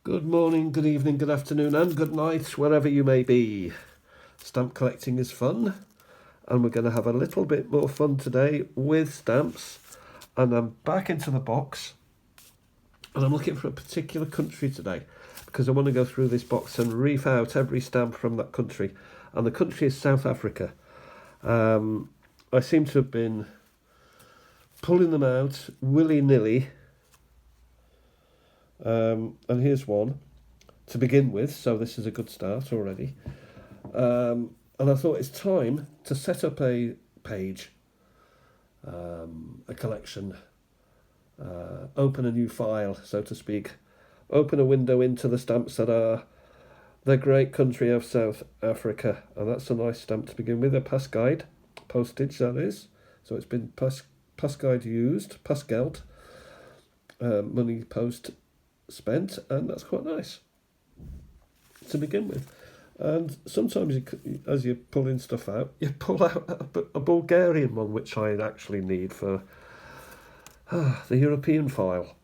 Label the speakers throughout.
Speaker 1: Good morning, good evening, good afternoon, and good night, wherever you may be. Stamp collecting is fun, and we're going to have a little bit more fun today with stamps. And I'm back into the box, and I'm looking for a particular country today because I want to go through this box and reef out every stamp from that country. And the country is South Africa. I seem to have been pulling them out willy-nilly. And here's one to begin with, so this is a good start already. And I thought it's time to set up a page, a collection, open a new file, so to speak, open a window into the stamps that are the great country of South Africa. And that's a nice stamp to begin with, a pass guide, postage that is. So it's been pass guide used, pass geld, money post spent, and that's quite nice to begin with. And sometimes as you're pulling stuff out, you pull out a Bulgarian one, which I actually need for the European file,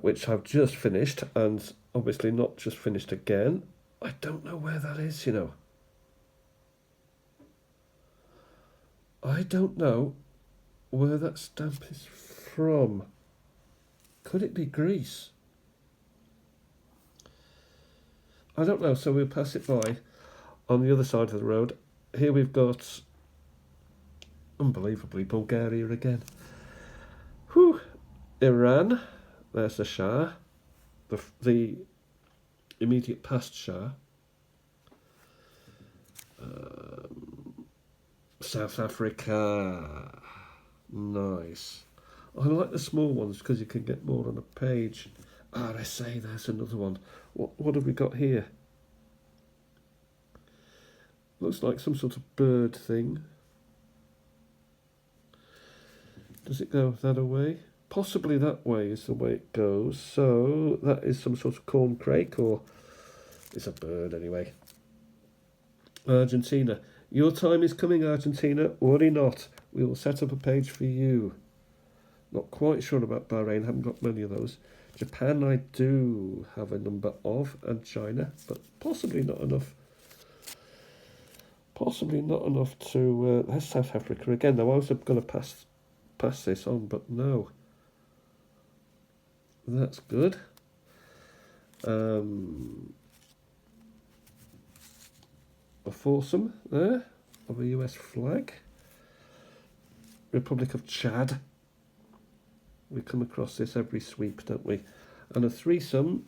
Speaker 1: which I've just finished, and obviously not just finished again. I don't know where that is, you know. I don't know where that stamp is from. Could it be Greece? I don't know, so we'll pass it by. On the other side of the road, here we've got, unbelievably, Bulgaria again. Whew. Iran, there's the Shah, the immediate past Shah. South Africa, nice. I like the small ones because you can get more on a page. RSA, there's another one. What have we got here? Looks like some sort of bird thing. Does it go that way? Possibly that way is the way it goes. So that is some sort of corn crake, or it's a bird anyway. Argentina. Your time is coming, Argentina. Worry not. We will set up a page for you. Not quite sure about Bahrain, haven't got many of those. Japan I do have a number of, and China, but possibly not enough. Possibly not enough to... there's South Africa again, though. I was going to pass this on, but no. That's good. A foursome there of a US flag. Republic of Chad. We come across this every sweep, don't we? And a threesome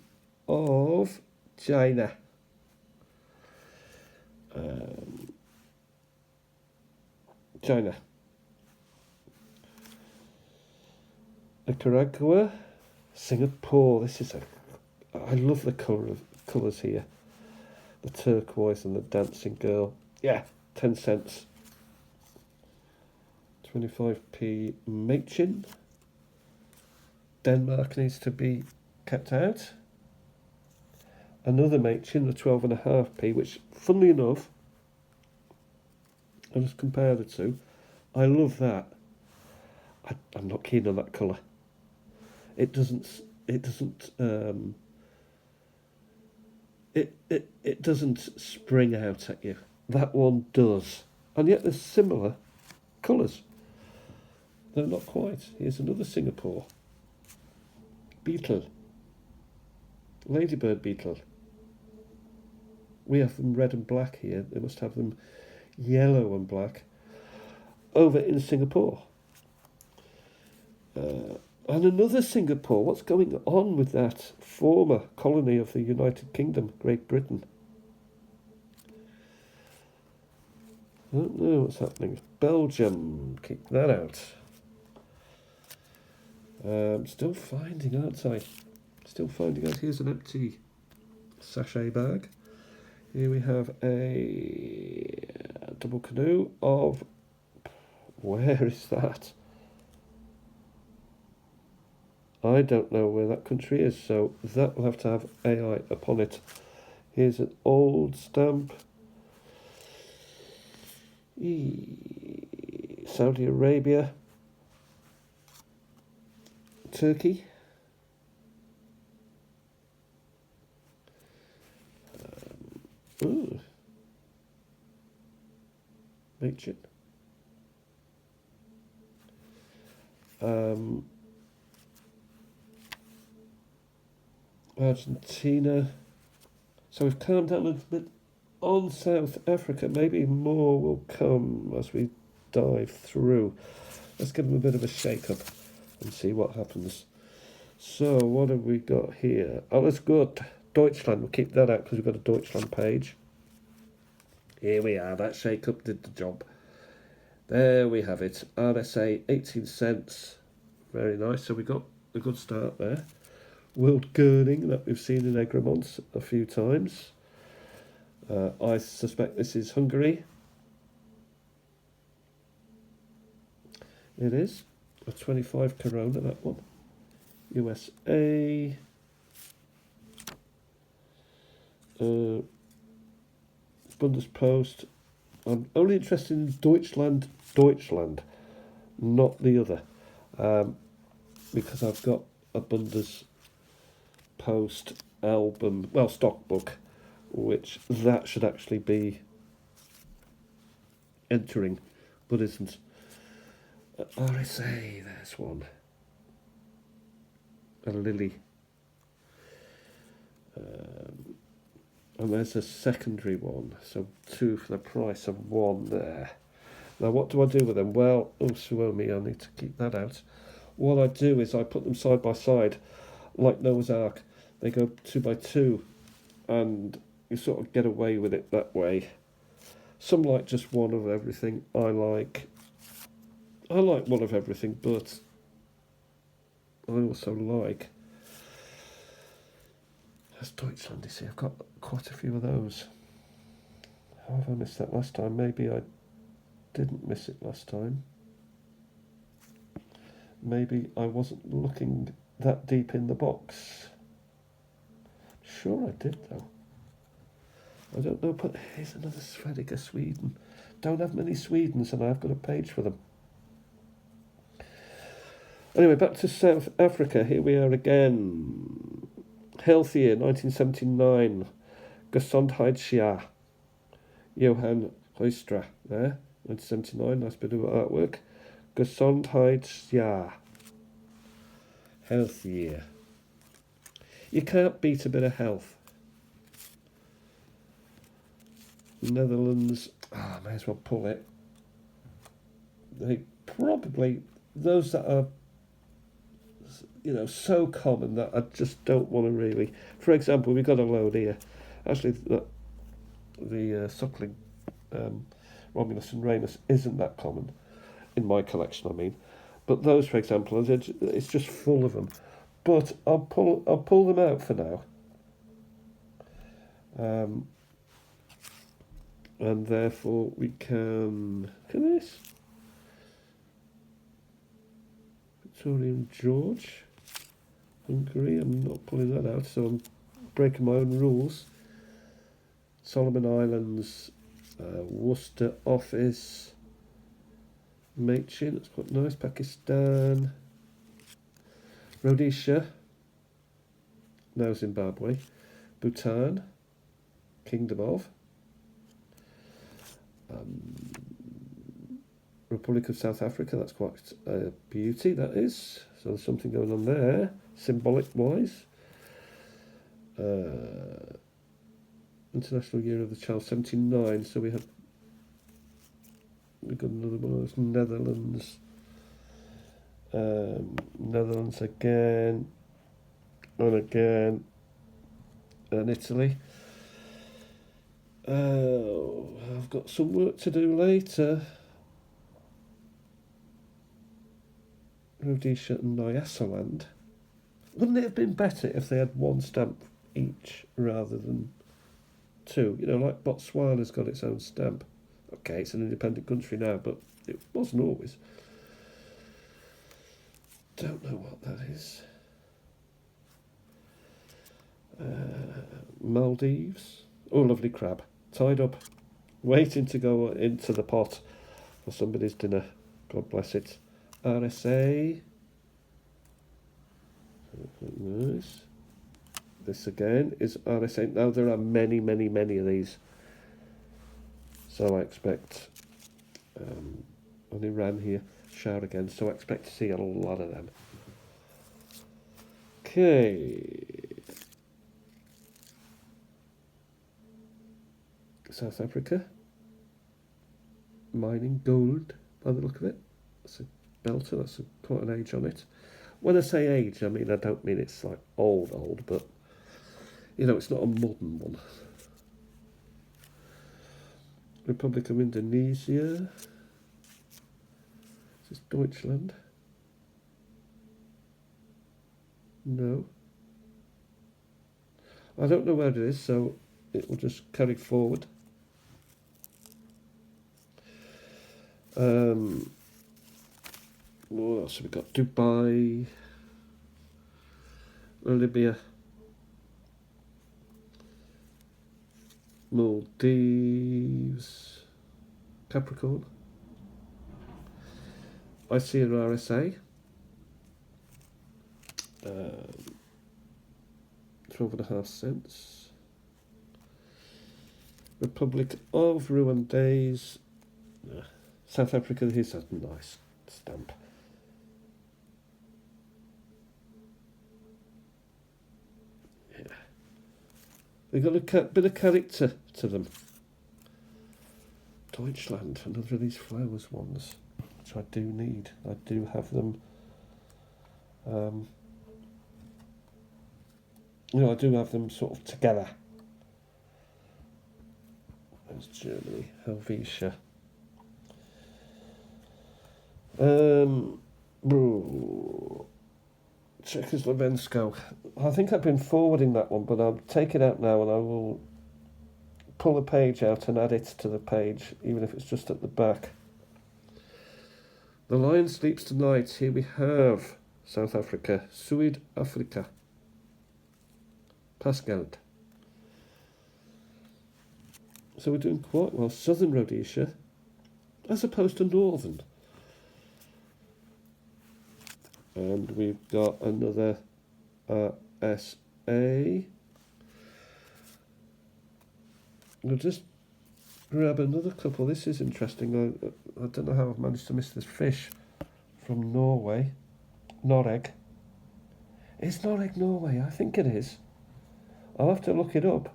Speaker 1: of China. China. Nicaragua. Singapore. This is I love the colours here. The turquoise and the dancing girl. Yeah, 10 cents. 25p Machin. Denmark needs to be kept out. Another Machin, the 12.5p, which, funnily enough, I'll just compare the two. I love that. I'm not keen on that colour. It doesn't spring out at you. That one does. And yet there's similar colours. They're not quite. Here's another Singapore. Beetle. Ladybird beetle. We have them red and black here. They must have them yellow and black over in Singapore. And another Singapore. What's going on with that former colony of the United Kingdom, Great Britain? I don't know what's happening. Belgium. Keep that out. Still finding, aren't I? Still finding out. Here's an empty sachet bag. Here we have a double canoe of... Where is that? I don't know where that country is, so that will have to have AI upon it. Here's an old stamp. Saudi Arabia. Turkey. Machin. Argentina. So we've calmed down a little bit on South Africa. Maybe more will come as we dive through. Let's give them a bit of a shake-up and see what happens. So what have we got here? Oh, let's go to Deutschland. We'll keep that out because we've got a Deutschland page. Here we are. That shake-up did the job. There we have it. RSA, 18 cents. Very nice. So we got a good start there. World Gurning that we've seen in Egremont a few times. I suspect this is Hungary. It is. A 25 Corona, that one. USA. Bundespost. I'm only interested in Deutschland, not the other. Because I've got a Bundespost album, well, stock book, which that should actually be entering, but isn't. RSA, there's one. A Lily. And there's a secondary one, so 2 for the price of 1 there. Now what do I do with them? Well, oh, so me, I need to keep that out. What I do is I put them side by side, like Noah's Ark. They go 2 by 2, and you sort of get away with it that way. Some like just one of everything. I like one of everything, but I also like. That's Deutschland, you see. I've got quite a few of those. How have I missed that last time? Maybe I didn't miss it last time. Maybe I wasn't looking that deep in the box. Sure I did, though. I don't know, but here's another Sverige Sweden. Don't have many Swedens, and I've got a page for them. Anyway, back to South Africa. Here we are again. Health Year, 1979. Gesundheitsjahr. Johann Heustra there, 1979. Nice bit of artwork. Gesundheitsjahr. Health Year. You can't beat a bit of health. Netherlands. I may as well pull it. They probably, those that are, so common that I just don't want to really. For example, we've got a load here. Actually, the suckling Romulus and Remus isn't that common in my collection, I mean. But those, for example, it's just full of them. But I'll pull them out for now. And therefore we can. Look at this. Victorian George. Hungary. I'm not pulling that out, so I'm breaking my own rules. Solomon Islands. Worcester Office. Machin, that's quite nice. Pakistan. Rhodesia. Now Zimbabwe. Bhutan. Kingdom of. Republic of South Africa, that's quite a beauty, that is. So there's something going on there, symbolic-wise. International Year of the Child, 79. So we've got another one of those. Netherlands. Netherlands again. And again. And Italy. I've got some work to do later. Rhodesia and Nyasaland. Wouldn't it have been better if they had one stamp each rather than 2? Like Botswana's got its own stamp. Okay, it's an independent country now, but it wasn't always. Don't know what that is. Maldives. Oh, lovely crab. Tied up. Waiting to go into the pot for somebody's dinner. God bless it. RSA. Nice. This again is RSA. Now there are many, many, many of these. So I expect on Iran here, shower again, so I expect to see a lot of them. Okay. South Africa. Mining gold, by the look of it. That's a belter, that's quite an age on it. When I say age, I mean, I don't mean it's like old, but, you know, it's not a modern one. Republic of Indonesia. Is this Deutschland? No. I don't know where it is, so it will just carry forward. What else have we got? Dubai, Libya, Maldives, Capricorn, IC and RSA, 12.5 cents. Republic of Rwandese, South Africa, here's a nice stamp. Yeah. They've got a bit of character to them. Deutschland, another of these flowers ones, which I do need. I do have them. You know, I do have them sort of together. There's Germany, Helvetia. Czechoslovensko. I think I've been forwarding that one, but I'll take it out now and I will pull the page out and add it to the page, even if it's just at the back. The lion sleeps tonight. Here we have South Africa, Suid, Afrika. Pasgeld. So we're doing quite well. Southern Rhodesia, as opposed to Northern. And we've got another SA. We'll just grab another couple. This is interesting. I don't know how I've managed to miss this fish from Norway. Noreg. Is Noreg Norway? I think it is. I'll have to look it up.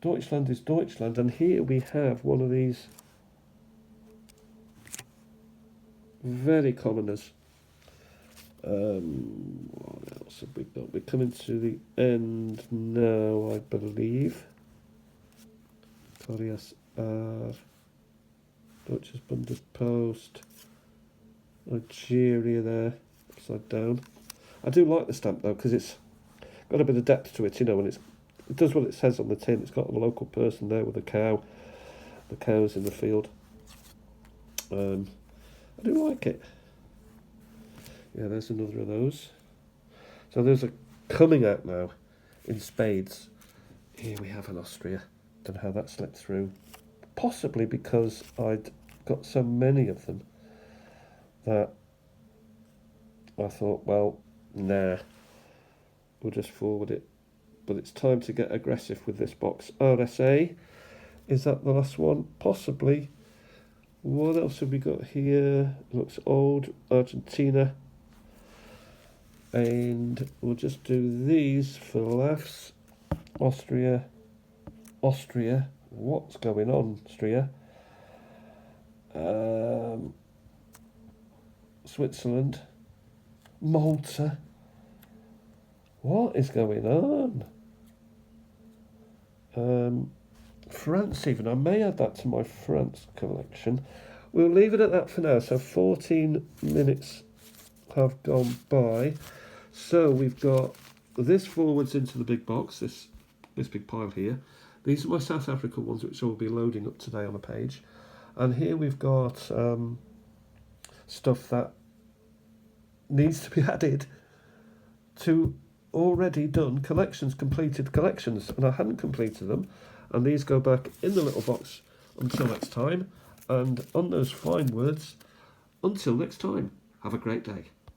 Speaker 1: Deutschland is Deutschland, and here we have one of these very commoners. What else have we got? We're coming to the end now, I believe. Koreas R. Deutsches Bundespost. Nigeria there, upside down. I do like the stamp though, because it's got a bit of depth to it, you know, and it does what it says on the tin. It's got a local person there with a cow. The cow's in the field. I do like it. Yeah, there's another of those. So those are coming out now in spades. Here we have an Austria. Don't know how that slipped through. Possibly because I'd got so many of them that I thought, well, nah, we'll just forward it. But it's time to get aggressive with this box. RSA, is that the last one? Possibly. What else have we got here? Looks old. Argentina. And we'll just do these for laughs. Austria. What's going on, Austria? Switzerland. Malta. What is going on? France even. I may add that to my France collection. We'll leave it at that for now. So 14 minutes have gone by. So we've got this forwards into the big box, this big pile here. These are my South Africa ones, which I will be loading up today on a page. And here we've got stuff that needs to be added to already done collections, completed collections, and I hadn't completed them, and these go back in the little box until next time. And on those fine words, until next time, have a great day.